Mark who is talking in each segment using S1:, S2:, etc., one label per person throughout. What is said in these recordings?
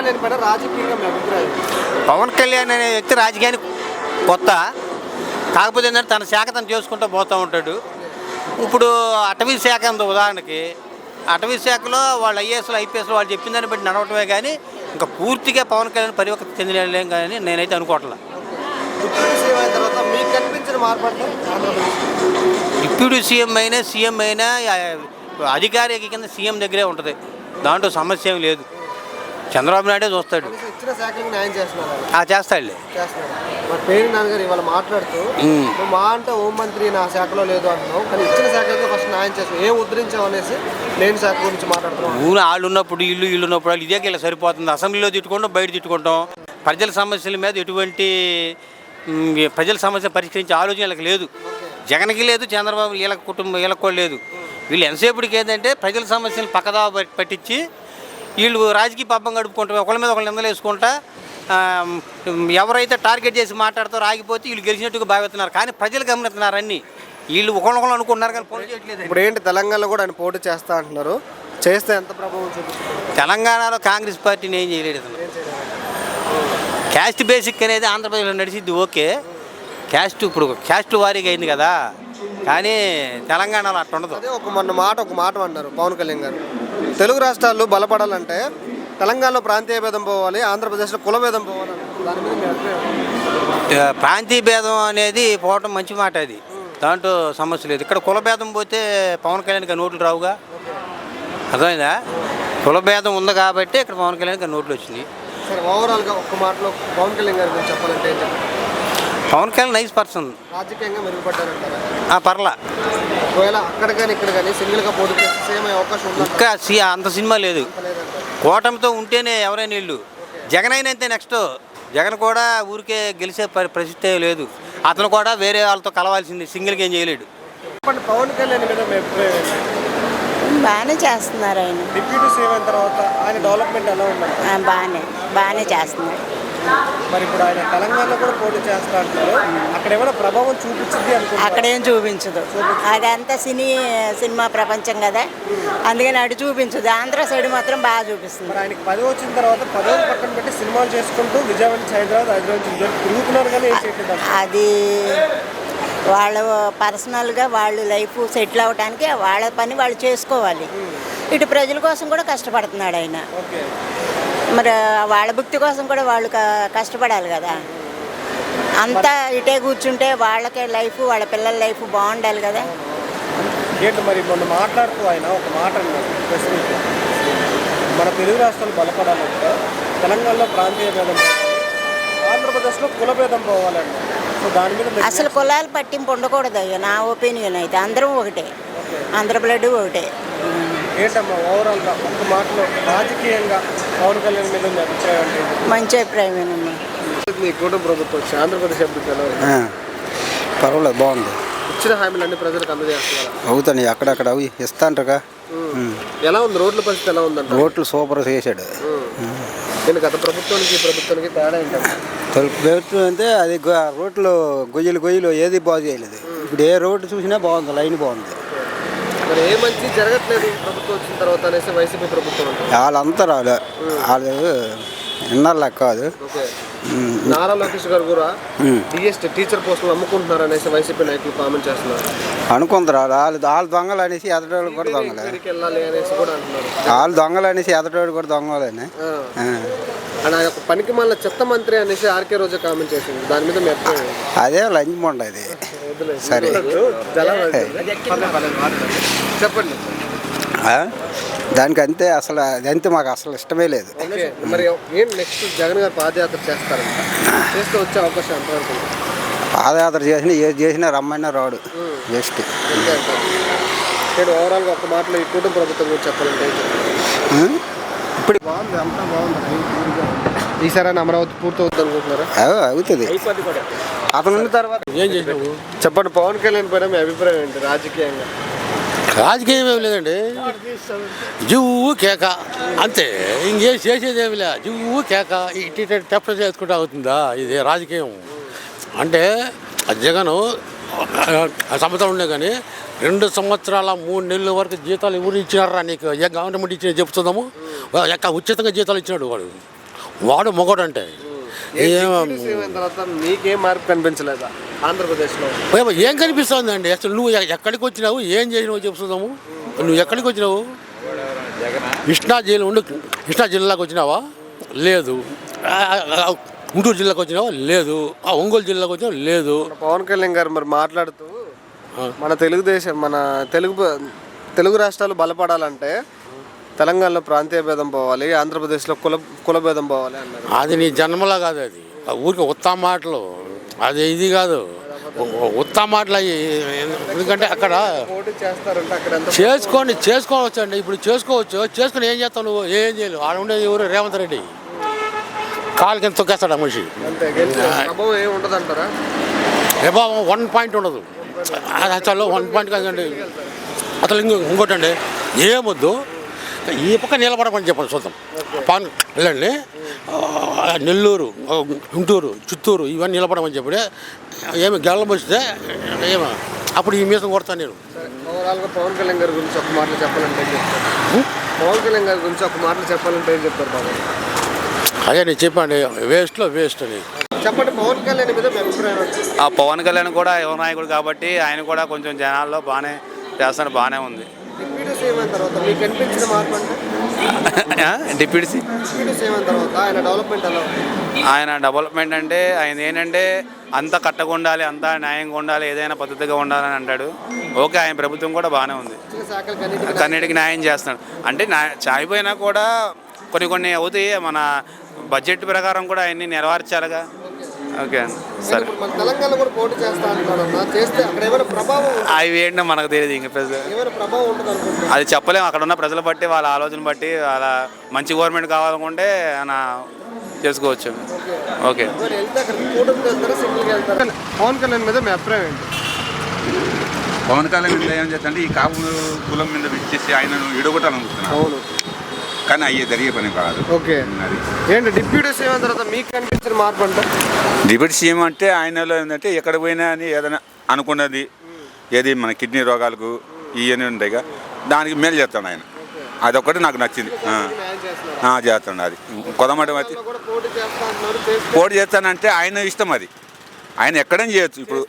S1: కళ్యాణ్ పైన రాజకీయంగా మీ అభిప్రాయం?
S2: పవన్ కళ్యాణ్ అనే వ్యక్తి రాజకీయానికి కొత్త, కాకపోతే ఏంటంటే తన శాఖ తను చేసుకుంటూ పోతూ ఉంటాడు. ఇప్పుడు అటవీ శాఖ ఉంది ఉదాహరణకి, అటవీ శాఖలో వాళ్ళు ఐఏఎస్లు ఐపీఎస్లు వాళ్ళు చెప్పిన దాన్ని బట్టి నడవటమే కానీ ఇంకా పూర్తిగా పవన్ కళ్యాణ్ పరివర్తన చెందినలేం కానీ నేనైతే అనుకోవట్లా.
S1: డిప్యూటీ సీఎం అయిన తర్వాత మీకు కనిపించిన మార్పు అంటే
S2: డిప్యూటీ సీఎం అయినా అధికారి కింద సీఎం దగ్గరే ఉంటుంది, దాంట్లో సమస్య ఏమి లేదు. చంద్రబాబు నాయుడే చూస్తాడు.
S1: ఇచ్చిన శాఖలకు న్యాయం చేస్తున్నారు.
S2: చేస్తాడులే.
S1: మరి పేరు నాన్నగారు ఇవాళ మాట్లాడుతూ మా అంటే హోంమంత్రి నా శాఖలో లేదు అంటున్నావు, కానీ ఇచ్చిన శాఖలకి ఫస్ట్ న్యాయం చేస్తున్నావు, ఏం ఉద్ధరించావు అనేసి లేని శాఖ గురించి మాట్లాడుతున్నాం.
S2: ఊరు వాళ్ళు ఉన్నప్పుడు ఇల్లు ఉన్నప్పుడు వాళ్ళు ఇదే ఇలా సరిపోతుంది. అసెంబ్లీలో తిట్టుకుంటాం, బయట తిట్టుకుంటాం. ప్రజల సమస్యల మీద ఎటువంటి ప్రజల సమస్య పరిష్కరించే ఆలోచన వీళ్ళకి లేదు. జగన్కి లేదు, చంద్రబాబు వీళ్ళ కుటుంబం వీళ్ళకి కూడా లేదు. వీళ్ళు ఎంతసేపటికి ఏంటంటే ప్రజల సమస్యలు పక్కదా పట్టించి వీళ్ళు రాజకీయ పబ్బం గడుపుకుంటాం, ఒకళ్ళ మీద ఒకళ్ళు నిందలు వేసుకుంటా ఎవరైతే టార్గెట్ చేసి మాట్లాడతారో ఆగిపోతే వీళ్ళు గెలిచినట్టుగా భావిస్తున్నారు. కానీ ప్రజలు గమనిస్తున్నారు అన్నీ. వీళ్ళు ఒకళ్ళొకళ్ళు అనుకుంటున్నారు కానీ పోటీ చేయట్లేదు.
S1: ఇప్పుడు ఏంటి తెలంగాణలో కూడా ఆయన పోటీ చేస్తా అంటున్నారు, చేస్తే ఎంత ప్రభావం చూపిస్తుంది?
S2: తెలంగాణలో కాంగ్రెస్ పార్టీని ఏం చేయలేదు. క్యాస్ట్ బేసిక్ అనేది ఆంధ్రప్రదేశ్లో నడిచిద్ది ఓకే, ఇప్పుడు క్యాస్ట్ వారీగా అయింది కదా, కానీ తెలంగాణలో అట్లా ఉండదు.
S1: అదే ఒక మాట అన్నారు పవన్ కళ్యాణ్ గారు, తెలుగు రాష్ట్రాలు బలపడాలంటే తెలంగాణలో ప్రాంతీయ భేదం పోవాలి, ఆంధ్రప్రదేశ్లో కుల భేదం పోవాలి. దాని మీద మీ అభిప్రాయం?
S2: ప్రాంతీయ భేదం అనేది పోవటం మంచి మాట, అది దాంట్లో సమస్య లేదు. ఇక్కడ కుల భేదం పోతే పవన్ కళ్యాణ్కి నోట్లు రావుగా, అర్థమైందా? కుల భేదం ఉంది కాబట్టి ఇక్కడ పవన్ కళ్యాణ్కి నోట్లు వచ్చినాయి.
S1: సరే, ఓవరాల్గా ఒక్క మాటలో పవన్ కళ్యాణ్ గారి గురించి చెప్పాలంటే
S2: పవన్ కళ్యాణ్ నైస్ పర్సన్,
S1: రాజకీయంగా మెరుగుపడ్డారంటారా?
S2: పర్లా.
S1: ఒకవేళ అక్కడ కానీ ఇక్కడ కానీ సింగిల్గా పోటీ చేస్తే సేమ్ అయ్యే అవకాశం ఉంది?
S2: ఇంకా అంత సినిమా లేదు. కూటమితో ఉంటేనే ఎవరైనా ఇల్లు. జగన్ అయినా అంతే. నెక్స్ట్ జగన్ కూడా ఊరికే గెలిచే ప్రసిద్ధి లేదు, అతను కూడా వేరే వాళ్ళతో కలవాల్సింది, సింగిల్గా ఏం చేయలేడు.
S1: పవన్ కళ్యాణ్ మీద
S3: బాగానే చేస్తున్నారు. ఆయన
S1: డిప్యూటీ సీఎం అయిన తర్వాత ఆయన డెవలప్మెంట్ ఎలా ఉందండి?
S3: బాగానే చేస్తున్నారు.
S1: మరి ఇప్పుడు ఆయన తెలంగాణలో కూడా పోటీ చేస్తా అంటారు, అక్కడ ఏమైనా ప్రభావం చూపించింది అనుకుంటున్నారు?
S3: అక్కడేం చూపించదు, అదంతా సినిమా ప్రపంచం కదా, అందుకని అటు చూపించదు. ఆంధ్ర సైడ్ మాత్రం బాగా చూపిస్తుంది.
S1: మరి ఆయనకి పదవి వచ్చిన తర్వాత పదవి పక్కన పెట్టి సినిమాలు చేసుకుంటూ విజయవాడ నుంచి హైదరాబాద్ నుంచి తిరుగుతున్నారు కానీ ఏం చేయట్లేదు.
S3: అది వాళ్ళ పర్సనల్గా వాళ్ళు లైఫ్ సెటిల్ అవ్వడానికి వాళ్ళ పని వాళ్ళు చేసుకోవాలి. ఇటు ప్రజల కోసం కూడా కష్టపడుతున్నాడు ఆయన. మరి వాళ్ళ భక్తి కోసం కూడా వాళ్ళు కష్టపడాలి కదా. అంతా ఇటే కూర్చుంటే వాళ్ళకే లైఫ్, వాళ్ళ పిల్లల లైఫ్ బాగుండాలి కదా.
S1: ఏంటి మరి మొన్న మాట్లాడుతూ ఆయన ఒక మాట అన్నారు, మన తెలుగు రాష్ట్రాలు బలపడాలంటే తెలంగాణలో ప్రాంతీయ భేదం, ఆంధ్రప్రదేశ్లో కుల భేదం పోవాలండి. సో దాని మీద
S3: అసలు కులాలు పట్టింపు ఉండకూడదు అయ్యో, నా ఒపీనియన్ అయితే. అందరం ఒకటే, ఆంధ్ర బ్లడ్ ఒకటే.
S1: ఏంటమ్మా ఓవరాల్గా ఒక మాటలో రాజకీయంగా పవన్ కళ్యాణ్ మీద మీ అభిప్రాయం అంటే?
S3: మంచి అభిప్రాయమేనమ్మా.
S1: మీ కుటుంబ ప్రభుత్వం వచ్చి ఆంధ్రప్రదేశ్ అభివృద్ధి ఎలా ఉంది?
S4: పర్వాలేదు, బాగుంది.
S1: ఇచ్చిన హామీలు అన్ని ప్రజలకు అందజేస్తున్నారు?
S4: అవుతాయి, అక్కడక్కడ అవి ఇస్తాంటారుగా.
S1: ఎలా ఉంది రోడ్ల పరిస్థితి, ఎలా ఉందంట?
S4: రోడ్లు సూపర్ చేశాడు.
S1: నేను గత ప్రభుత్వానికి ఈ ప్రభుత్వానికి తేడా ఏంటంటే
S4: ప్రభుత్వం అంటే అది రోడ్లు గొయ్యలు ఏది బాగు చేయలేదు. ఇప్పుడు ఏ రోడ్డు చూసినా బాగుంది, లైన్ బాగుంది.
S1: మరి ఏ మంచి జరగట్లేదు ప్రభుత్వం వచ్చిన తర్వాత అనేసి వైసీపీ ప్రభుత్వం ఉంటుంది.
S4: వాళ్ళంతా వాళ్ళు విన్నారులా కాదు.
S1: నారా లోకేష్ గారు కూడా డిఎస్టీ టీచర్ పోస్టులు అమ్ముకుంటున్నారు అనేసి వైసీపీ నాయకులు కామెంట్ చేస్తున్నారు.
S4: అనుకుంటారు వాళ్ళు దొంగలు అనేసి ఎదటోళ్ళు కూడా దొంగలే,
S1: వెళ్ళాలి అనేసి కూడా అంటున్నారు.
S4: వాళ్ళు దొంగలు అనేసి ఎదటోళ్ళు కూడా దొంగలని.
S1: పనికి మళ్ళీ చెత్త మంత్రి అనేసి ఆర్కే రోజు కామెంట్ చేసింది, దాని మీద మీ అభిప్రాయం?
S4: అదే లంచ్ ఉండదు. సరే
S1: చెప్పండి.
S4: దానికి అంతే, అసలు అదంతే మాకు అసలు ఇష్టమే లేదు.
S1: మరి ఏంటి నెక్స్ట్ జగన్ గారు పాదయాత్ర చేస్తారంట, చేస్తే వచ్చే అవకాశం ఎంతవరకు?
S4: పాదయాత్ర ఏది చేసినా రమ్మన్నా రాడు, జస్ట్.
S1: నేను ఓవరాల్గా ఒక మాటలో ఈ కుటుంబ ప్రభుత్వం గురించి చెప్పాలంటే ఇప్పుడు బాగుంది, అంతా బాగుంది. ఈసారి అమరావతి పూర్తి అవుతుంది అనుకుంటున్నారా?
S4: అవుతుంది.
S1: అతను ఉన్న తర్వాత ఏం చేసినావు చెప్పండి. పవన్ కళ్యాణ్ పైన మీ అభిప్రాయం ఏంటి రాజకీయంగా?
S5: రాజకీయం ఏమి లేదండి, జువ్వు కేక అంతే, ఇంకేం చేసేది ఏమి లే. జువ్వు కేక ఇటు టెప్ట చేసుకుంటూ అవుతుందా ఇది రాజకీయం అంటే? జగన్ సంవత్సరం ఉండే కానీ 2 సంవత్సరాల 3 నెలల వరకు జీతాలు ఎవరు ఇచ్చినారా నీకు? ఏ గవర్నమెంట్ ఇచ్చిన చెప్తున్నాము, ఉచితంగా జీతాలు ఇచ్చినాడు వాడు. వాడు మొగోడు అంటే
S1: డిప్యూటీ సీఎం అయిన తర్వాత మీకేం మార్పు కనిపించలేదా ఆంధ్రప్రదేశ్లో?
S5: ఏం కనిపిస్తుందండి? అసలు నువ్వు ఎక్కడికి వచ్చినావు, ఏం చేసినావు చెప్తున్నాము. నువ్వు ఎక్కడికి వచ్చినావు? కృష్ణా జిల్లాకు వచ్చినావా? లేదు. గుంటూరు జిల్లాకు వచ్చినావా? లేదు. ఒంగోలు జిల్లాకు వచ్చినావా? లేదు.
S1: పవన్ కళ్యాణ్ గారు మరి మాట్లాడుతూ మన తెలుగుదేశం మన తెలుగు రాష్ట్రాలు బలపడాలంటే తెలంగాణలో ప్రాంతీయ భేదం పోవాలి, ఆంధ్రప్రదేశ్లో కుల భేదం పోవాలి అన్నారు.
S5: అది నీ జన్మలా కాదు, అది ఊరికి ఉత్తమ మాటలు, అది ఇది కాదు, ఉత్తమ మాటలు అవి. ఎందుకంటే అక్కడ
S1: పోటీ చేస్తారంటే అక్కడ ఎంత
S5: చేసుకోవచ్చు అండి. ఇప్పుడు చేసుకుని ఏం చేస్తావు నువ్వు? ఏం చేయలేవు. ఆడ ఉండేది ఎవరు? రేవంత్ రెడ్డి కాలు కింద తొక్కేస్తాడు ఆ మనిషి.
S1: అంతే, ప్రభావం ఏమి ఉండదు అంటారా?
S5: ప్రభావం 1 పాయింట్ ఉండదు. అది అసలు 1 పాయింట్ కాదండి. అసలు ఇంకోటండి, ఏమొద్దు, ఈ పక్క నిలబడమని చెప్పండి చూద్దాం. పవన్ వెళ్ళండి, నెల్లూరు, గుంటూరు, చిత్తూరు ఇవన్నీ నిలబడమని చెప్పి ఏమి గెలం వస్తే ఏమో అప్పుడు ఈ మీసం కొడతాను నేను.
S1: ఓవరాల్గా పవన్ కళ్యాణ్ గారి గురించి ఒక మాటలు చెప్పాలంటే ఏం చెప్తారు? పవన్ కళ్యాణ్ గారి గురించి ఒక మాటలు చెప్పాలంటే ఏం చెప్తారు బాబు?
S5: అదే నేను చెప్పండి, వేస్ట్లో వేస్ట్ అని
S1: చెప్పండి. పవన్ కళ్యాణ్ మీద మీ అభిప్రాయం?
S6: ఆ పవన్ కళ్యాణ్ కూడా యువ నాయకుడు కాబట్టి ఆయన కూడా కొంచెం జనాల్లో బాగానే చేస్తాను, బాగానే ఉంది.
S1: డిప్యూటీ సీఎం అయిన తర్వాత మీకు అనిపించిన మార్పు అంటే?
S6: డిప్యూటీ
S1: సీఎం అయిన తర్వాత ఆయన డెవలప్మెంట్ ఎలా ఉంది?
S6: ఆయన డెవలప్మెంట్ అంటే ఆయన ఏంటంటే అంతా కట్టగా ఉండాలి, అంతా న్యాయంగా ఉండాలి, ఏదైనా పద్ధతిగా ఉండాలని అంటాడు. ఓకే, ఆయన ప్రభుత్వం కూడా బాగానే ఉంది, కన్నిటికి న్యాయం చేస్తున్నాడు. అంటే చాయిపోయినా కూడా కొన్ని అవుతాయి, మన బడ్జెట్ ప్రకారం కూడా అవన్నీ నెరవేర్చాలిగా. ఓకే అండి, సరే.
S1: తెలంగాణ కూడా పోటీ చేస్తా అంటున్నాడు, చేస్తే అక్కడ ఏమైనా ప్రభావం?
S6: అవి ఏంటో మనకు తెలియదు, ఇంకా
S1: ఏమైనా ప్రభావం ఉంటుంది అనుకుంటున్నాను.
S6: అది చెప్పలేము. అక్కడ ఉన్న ప్రజలు బట్టి, వాళ్ళ ఆలోచన బట్టి, వాళ్ళ మంచి గవర్నమెంట్ కావాలనుకుంటే ఆయన చేసుకోవచ్చు. ఓకే,
S1: వెళ్తే అక్కడ కూటమికి వెళ్తారా, సింగిల్గా వెళ్తారా? పవన్ కళ్యాణ్ మీద మీ అభిప్రాయం ఏంటి?
S7: పవన్ కళ్యాణ్ మీద ఏం చేస్తంటే ఈ కాపు కులం మీద విచ్చేసి ఆయనను విడగొట్టాలనుకుంటున్నాను.
S1: అవును,
S7: కానీ అయ్యే జరిగే పని కాదు.
S1: ఓకే,
S7: అది
S1: ఏంటి డిప్యూటీ సీఎం అయిన తర్వాత మీకు కనిపించిన మార్పు అంటే?
S7: డిప్యూటీ సీఎం అంటే ఆయనలో ఏంటంటే ఎక్కడ పోయినా అని ఏదైనా అనుకున్నది, ఏది మన కిడ్నీ రోగాలకు ఇవన్నీ ఉంటాయిగా, దానికి మేలు చేస్తాడు ఆయన. అదొకటి నాకు నచ్చింది. చేస్తాడు. అది కొదమటి పోటీ చేస్తానంటే ఆయన ఇష్టం, అది ఆయన ఎక్కడైనా చేయొచ్చు. ఇప్పుడు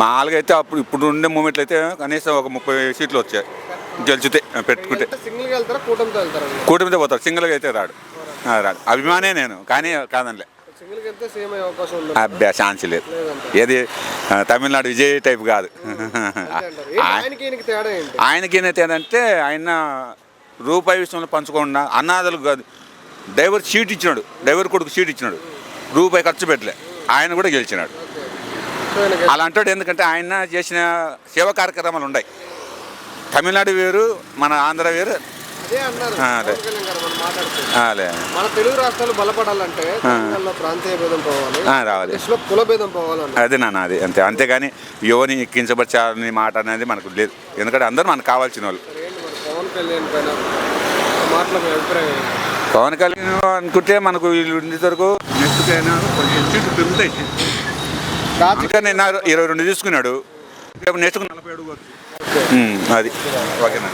S7: మామూలుగా అయితే ఇప్పుడు ఉండే మూమెంట్లు అయితే కనీసం ఒక 30 సీట్లు వచ్చాయి గెలిచితే, పెట్టుకుంటే. కూటమితో పోతాడు, సింగిల్గా అయితే రాడు. అభిమానే నేను, కానీ కాదనిలే, అబ్బా ఛాన్స్ లేదు. ఏది తమిళనాడు విజయ్ టైప్ కాదు. ఆయనకి ఏంటంటే ఆయన రూపాయి విషయంలో పంచకుండా అన్నాదులు కాదు, డ్రైవర్ సీట్ ఇచ్చినాడు, డ్రైవర్ కొడుకు సీట్ ఇచ్చినాడు, రూపాయి ఖర్చు పెట్టలే, ఆయన కూడా గెలిచినాడు. అలా అంటాడు. ఎందుకంటే ఆయన చేసిన సేవా కార్యక్రమాలు ఉన్నాయి. తమిళనాడు వేరు, మన ఆంధ్ర వేరు.
S1: మన తెలుగు రాష్ట్రాలు బలపడాలంటే ప్రాంతీయ భేదం పోవాలి,
S7: రావాలి,
S1: కుల భేదం పోవాలి.
S7: అదే నాన్న, అది అంతే. అంతేగాని యువని కించపరచాలని మాట అనేది మనకు లేదు. ఎందుకంటే అందరూ మనకు కావాల్సిన వాళ్ళు.
S1: పవన్ కళ్యాణ్ పైన మాటల మీ అభిప్రాయం?
S7: పవన్ కళ్యాణ్ అనుకుంటే మనకు వీళ్ళు వరకు నెక్స్ట్ అయినా కొంచెం సీట్లు పెరుగుతాయి. నేను 22 తీసుకున్నాడు, నెక్స్ట్ 47 అది ఓకేనా.